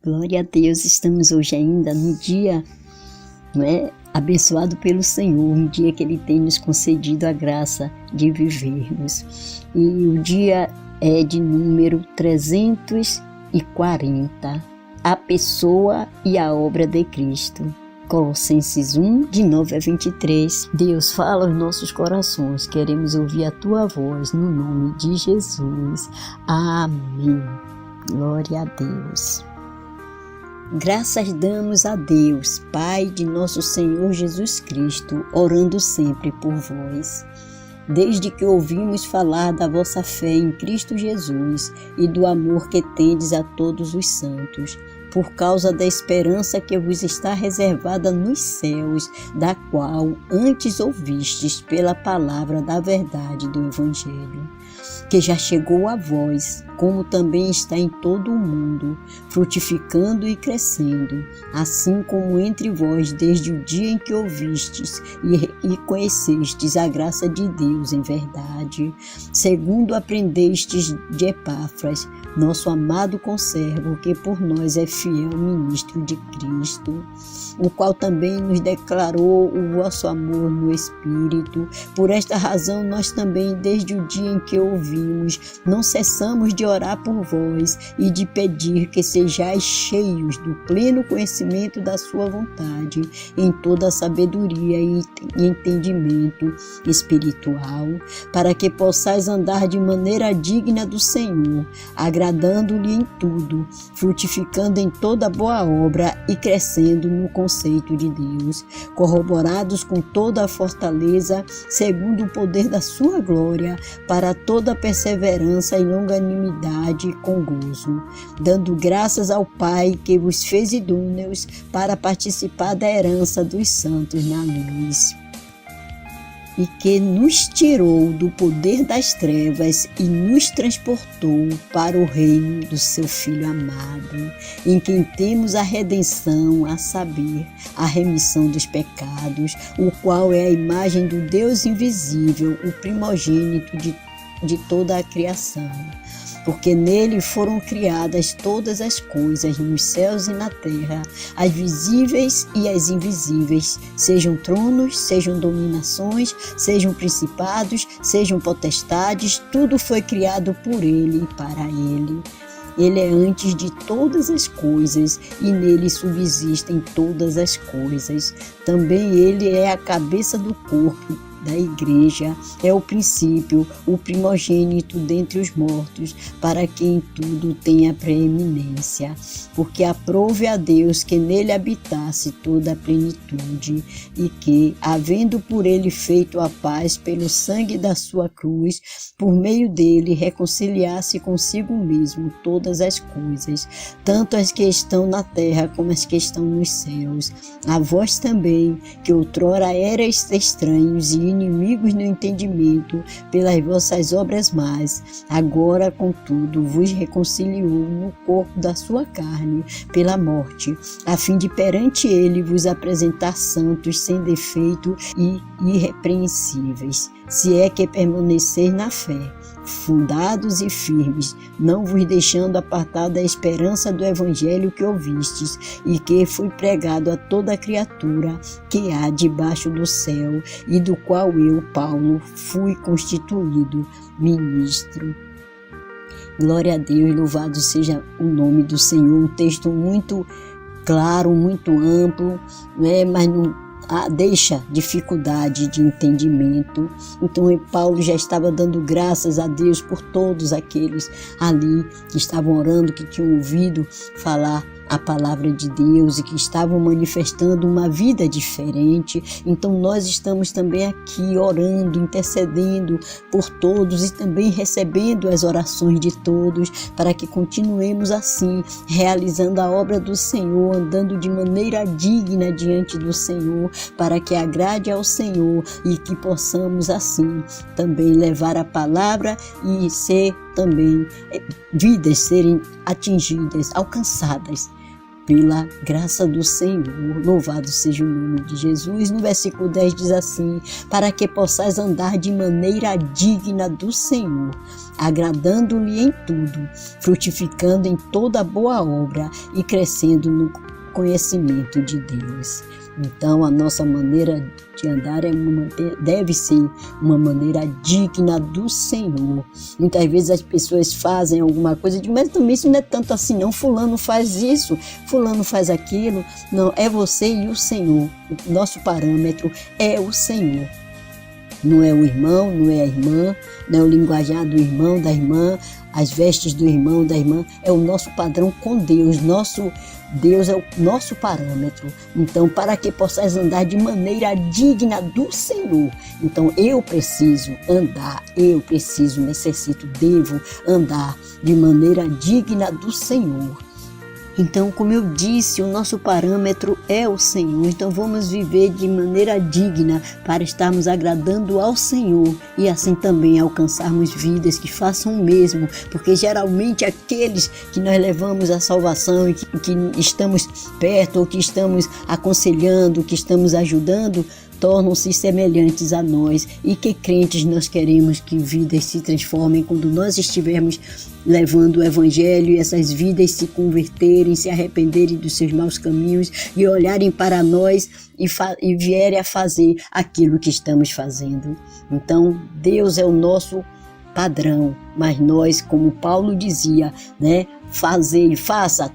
Glória a Deus, estamos hoje ainda no dia, abençoado pelo Senhor, um dia que Ele tem nos concedido a graça de vivermos. E o dia é de número 340, a pessoa e a obra de Cristo. Colossenses 1, de 9 a 23. Deus, fala aos nossos corações, queremos ouvir a Tua voz, no nome de Jesus. Amém. Glória a Deus. Graças damos a Deus, Pai de nosso Senhor Jesus Cristo, orando sempre por vós. Desde que ouvimos falar da vossa fé em Cristo Jesus e do amor que tendes a todos os santos, por causa da esperança que vos está reservada nos céus, da qual antes ouvistes pela palavra da verdade do Evangelho, que já chegou a vós, como também está em todo o mundo, frutificando e crescendo, assim como entre vós desde o dia em que ouvistes e conhecestes a graça de Deus em verdade, segundo aprendestes de Epáfras, nosso amado conservo, que por nós é fiel ministro de Cristo, o qual também nos declarou o vosso amor no Espírito. Por esta razão nós também, desde o dia em que ouvimos, não cessamos de orar por vós e de pedir que sejais cheios do pleno conhecimento da sua vontade, em toda a sabedoria e entendimento espiritual, para que possais andar de maneira digna do Senhor, agradando-lhe em tudo, frutificando em toda boa obra e crescendo no conceito de Deus, corroborados com toda a fortaleza, segundo o poder da sua glória, para toda perseverança e longanimidade com gozo, dando graças ao Pai que vos fez idôneos para participar da herança dos santos na luz, e que nos tirou do poder das trevas e nos transportou para o reino do seu Filho amado, em quem temos a redenção, a saber, a remissão dos pecados, o qual é a imagem do Deus invisível, o primogênito de toda a criação. Porque nele foram criadas todas as coisas, nos céus e na terra, as visíveis e as invisíveis, sejam tronos, sejam dominações, sejam principados, sejam potestades, tudo foi criado por ele e para ele. Ele é antes de todas as coisas e nele subsistem todas as coisas. Também ele é a cabeça do corpo da igreja, é o princípio, o primogênito dentre os mortos, para que em tudo tenha preeminência, porque aprouve a Deus que nele habitasse toda a plenitude, e que, havendo por ele feito a paz pelo sangue da sua cruz, por meio dele reconciliasse consigo mesmo todas as coisas, tanto as que estão na terra como as que estão nos céus. A vós também, que outrora erais estranhos e inimigos no entendimento pelas vossas obras más, agora, contudo, vos reconciliou no corpo da sua carne pela morte, a fim de perante ele vos apresentar santos, sem defeito e irrepreensíveis, se é que permaneceis na fé, fundados e firmes, não vos deixando apartar da esperança do Evangelho que ouvistes e que foi pregado a toda criatura que há debaixo do céu, e do qual eu, Paulo, fui constituído ministro. Glória a Deus, louvado seja o nome do Senhor. Um texto muito claro, muito amplo, mas não deixa dificuldade de entendimento. Então Paulo já estava dando graças a Deus por todos aqueles ali que estavam orando, que tinham ouvido falar a palavra de Deus e que estavam manifestando uma vida diferente. Então nós estamos também aqui orando, intercedendo por todos e também recebendo as orações de todos, para que continuemos assim, realizando a obra do Senhor, andando de maneira digna diante do Senhor, para que agrade ao Senhor e que possamos assim também levar a palavra e ser também vidas serem atingidas, alcançadas pela graça do Senhor. Louvado seja o nome de Jesus. No versículo 10 diz assim: para que possais andar de maneira digna do Senhor, agradando-lhe em tudo, frutificando em toda boa obra e crescendo no conhecimento de Deus. Então, a nossa maneira de andar deve ser uma maneira digna do Senhor. Muitas vezes as pessoas fazem alguma coisa, mas também isso não é tanto assim não, fulano faz isso, fulano faz aquilo. Não, é você e o Senhor. O nosso parâmetro é o Senhor. Não é o irmão, não é a irmã, não é o linguajar do irmão, da irmã, as vestes do irmão, da irmã. É o nosso padrão com Deus. Deus é o nosso parâmetro. Então, para que possais andar de maneira digna do Senhor. Então, eu preciso andar, necessito, devo andar de maneira digna do Senhor. Então, como eu disse, o nosso parâmetro é o Senhor. Então, vamos viver de maneira digna para estarmos agradando ao Senhor e assim também alcançarmos vidas que façam o mesmo, porque geralmente aqueles que nós levamos à salvação e que estamos perto ou que estamos aconselhando, que estamos ajudando, tornam-se semelhantes a nós. E que crentes nós queremos que vidas se transformem quando nós estivermos levando o Evangelho e essas vidas se converterem, se arrependerem dos seus maus caminhos e olharem para nós e vierem a fazer aquilo que estamos fazendo. Então, Deus é o nosso padrão, mas nós, como Paulo dizia, faça,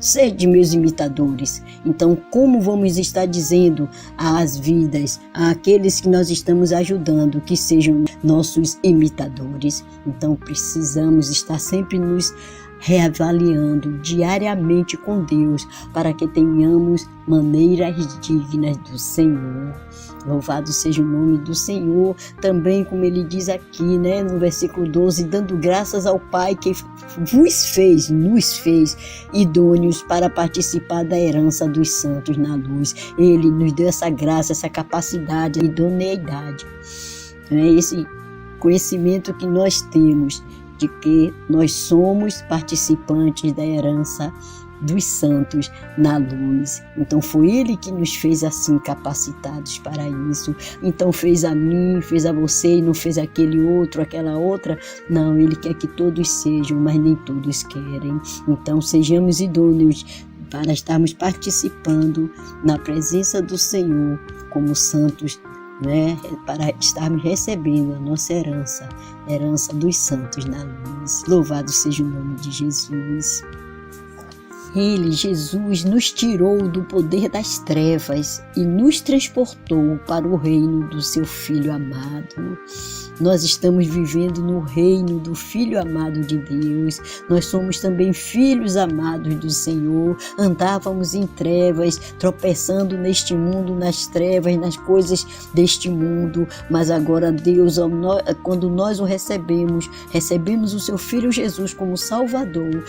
sede meus imitadores. Então, como vamos estar dizendo às vidas, àqueles que nós estamos ajudando, que sejam nossos imitadores? Então, precisamos estar sempre nos reavaliando diariamente com Deus, para que tenhamos maneiras dignas do Senhor. Louvado seja o nome do Senhor. Também, como ele diz aqui, no versículo 12, dando graças ao Pai que nos fez idôneos para participar da herança dos santos na luz. Ele nos deu essa graça, essa capacidade, idoneidade. Esse conhecimento que nós temos de que nós somos participantes da herança dos santos na luz. Então foi Ele que nos fez assim capacitados para isso. Então fez a mim, fez a você e não fez aquele outro, aquela outra. Não, Ele quer que todos sejam, mas nem todos querem. Então sejamos idôneos para estarmos participando na presença do Senhor como santos, para estarmos recebendo a nossa herança dos santos na luz. Louvado seja o nome de Jesus. Ele, Jesus, nos tirou do poder das trevas e nos transportou para o reino do seu Filho amado. Nós estamos vivendo no reino do Filho amado de Deus. Nós somos também filhos amados do Senhor. Andávamos em trevas, tropeçando neste mundo, nas trevas, nas coisas deste mundo. Mas agora Deus, quando nós o recebemos o seu Filho Jesus como Salvador,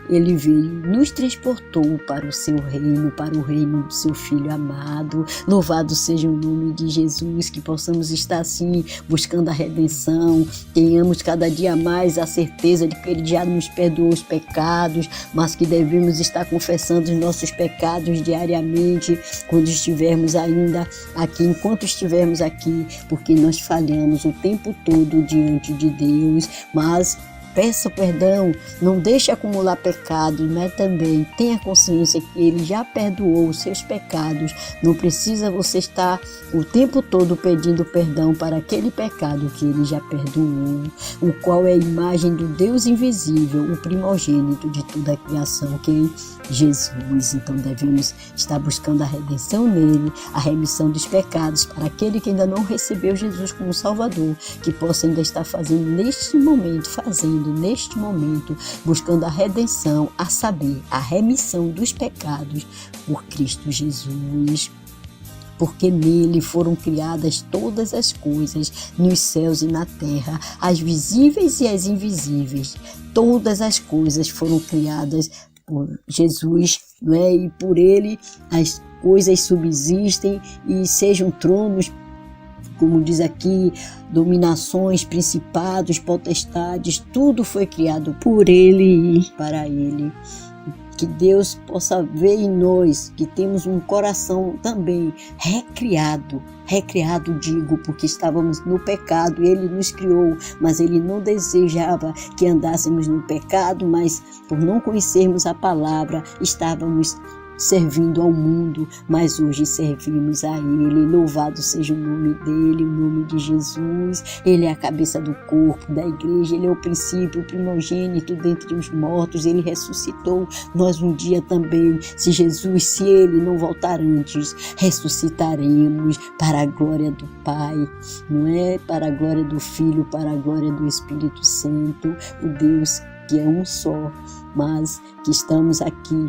Ele veio, nos transportou para o seu reino, para o reino do seu Filho amado. Louvado seja o nome de Jesus, que possamos estar assim, buscando a redenção. Tenhamos cada dia mais a certeza de que Ele já nos perdoou os pecados, mas que devemos estar confessando os nossos pecados diariamente quando estivermos ainda aqui, enquanto estivermos aqui, porque nós falhamos o tempo todo diante de Deus, mas peça perdão, não deixe acumular pecados, mas também tenha consciência que Ele já perdoou os seus pecados. Não precisa você estar o tempo todo pedindo perdão para aquele pecado que Ele já perdoou, o qual é a imagem do Deus invisível, o primogênito de toda a criação, que é Jesus. Então devemos estar buscando a redenção nele, a remissão dos pecados, para aquele que ainda não recebeu Jesus como Salvador, que possa ainda estar fazendo neste momento, buscando a redenção, a saber, a remissão dos pecados por Cristo Jesus. Porque nele foram criadas todas as coisas, nos céus e na terra, as visíveis e as invisíveis. Todas as coisas foram criadas por Jesus, e por Ele as coisas subsistem, e sejam tronos, como diz aqui, dominações, principados, potestades, tudo foi criado por Ele e para Ele. Que Deus possa ver em nós que temos um coração também recriado digo, porque estávamos no pecado, Ele nos criou, mas Ele não desejava que andássemos no pecado, mas por não conhecermos a palavra, estávamos servindo ao mundo, mas hoje servimos a Ele. Louvado seja o nome dEle, o nome de Jesus. Ele é a cabeça do corpo da igreja, Ele é o princípio, o primogênito dentre os mortos, Ele ressuscitou. Nós um dia também, se Ele não voltar antes, ressuscitaremos para a glória do Pai, não é? Para a glória do Filho, para a glória do Espírito Santo, o Deus que é um só, mas que estamos aqui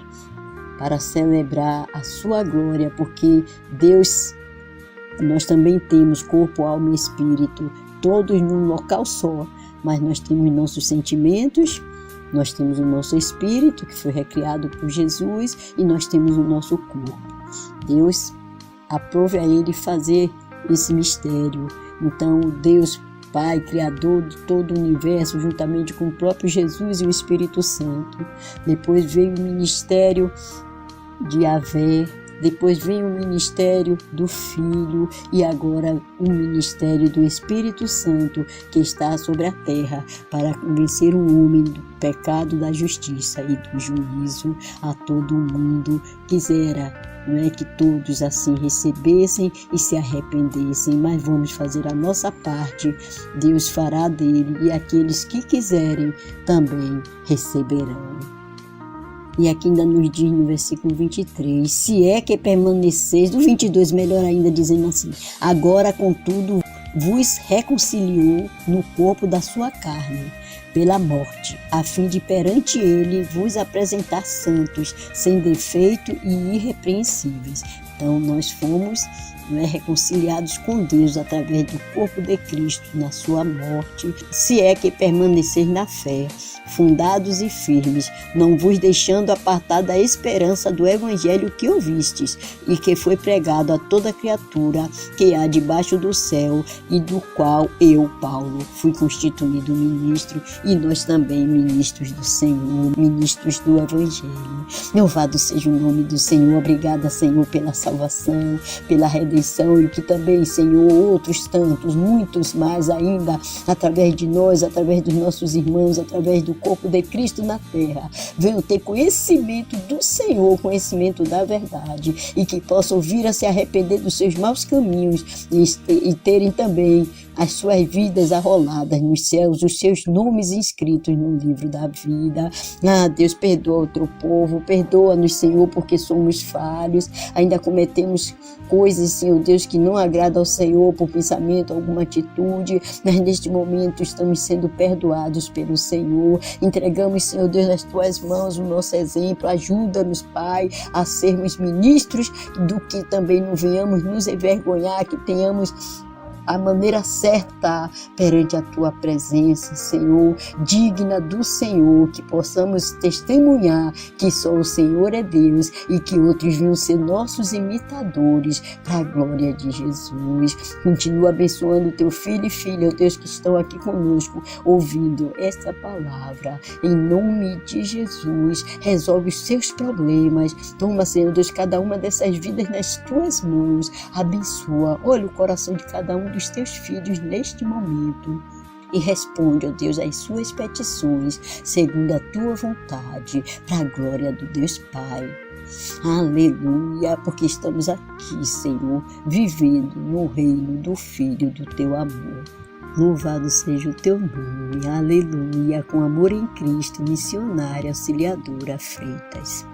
para celebrar a sua glória, porque Deus, nós também temos corpo, alma e espírito, todos num local só, mas nós temos nossos sentimentos, nós temos o nosso espírito, que foi recriado por Jesus, e nós temos o nosso corpo. Deus aprove a Ele fazer esse mistério. Então, Deus Pai, Criador de todo o universo, juntamente com o próprio Jesus e o Espírito Santo. Depois veio o ministério de Yahvé, depois veio o ministério do Filho e agora o ministério do Espírito Santo, que está sobre a terra para convencer o homem do pecado, da justiça e do juízo. A todo mundo quisera, não é, que todos assim recebessem e se arrependessem, mas vamos fazer a nossa parte, Deus fará dele, e aqueles que quiserem também receberão. E aqui ainda nos diz no versículo 23, se é que permaneceis, do 22 melhor ainda, dizendo assim, agora contudo vos reconciliou no corpo da sua carne, pela morte, a fim de perante ele vos apresentar santos, sem defeito e irrepreensíveis. Então nós fomos, não é, reconciliados com Deus através do corpo de Cristo na sua morte, se é que permanecer na fé, fundados e firmes, não vos deixando apartar da esperança do evangelho que ouvistes e que foi pregado a toda criatura que há debaixo do céu, e do qual eu, Paulo, fui constituído ministro, e nós também ministros do Senhor, ministros do evangelho. Louvado seja o nome do Senhor. Obrigada, Senhor, pela salvação, pela redenção, e que também, Senhor, outros tantos, muitos mais ainda, através de nós, através dos nossos irmãos, através do corpo de Cristo na terra, venham ter conhecimento do Senhor, conhecimento da verdade, e que possam vir a se arrepender dos seus maus caminhos e terem também as suas vidas arroladas nos céus, os seus nomes inscritos no livro da vida. Deus, perdoa o teu povo, perdoa-nos, Senhor, porque somos falhos, ainda cometemos coisas, Senhor Deus, que não agradam ao Senhor por pensamento, alguma atitude, mas neste momento estamos sendo perdoados pelo Senhor. Entregamos, Senhor Deus, nas tuas mãos o nosso exemplo. Ajuda-nos, Pai, a sermos ministros do que também não venhamos nos envergonhar, que tenhamos a maneira certa perante a tua presença, Senhor, digna do Senhor, que possamos testemunhar que só o Senhor é Deus e que outros venham ser nossos imitadores para a glória de Jesus. Continua abençoando o teu filho e filha, ó Deus, que estão aqui conosco ouvindo esta palavra. Em nome de Jesus, resolve os seus problemas. Toma, Senhor Deus, cada uma dessas vidas nas tuas mãos. Abençoa, olha o coração de cada um dos teus filhos neste momento e responde, ó Deus, às suas petições segundo a tua vontade, para a glória do Deus Pai. Aleluia, porque estamos aqui, Senhor, vivendo no reino do Filho do teu amor. Louvado seja o teu nome, aleluia, com amor em Cristo, missionária auxiliadora Freitas.